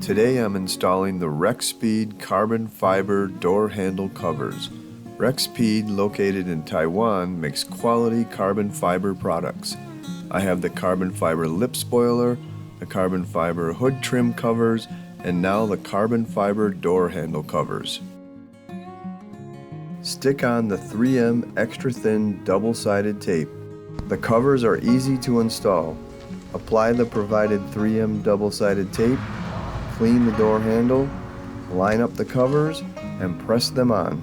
Today I'm installing the Rexpeed carbon fiber door handle covers. Rexpeed, located in Taiwan, makes quality carbon fiber products. I have the carbon fiber lip spoiler, the carbon fiber hood trim covers, and now the carbon fiber door handle covers. Stick on the 3M extra thin double-sided tape. The covers are easy to install. Apply the provided 3M double-sided tape, clean the door handle, line up the covers, and press them on.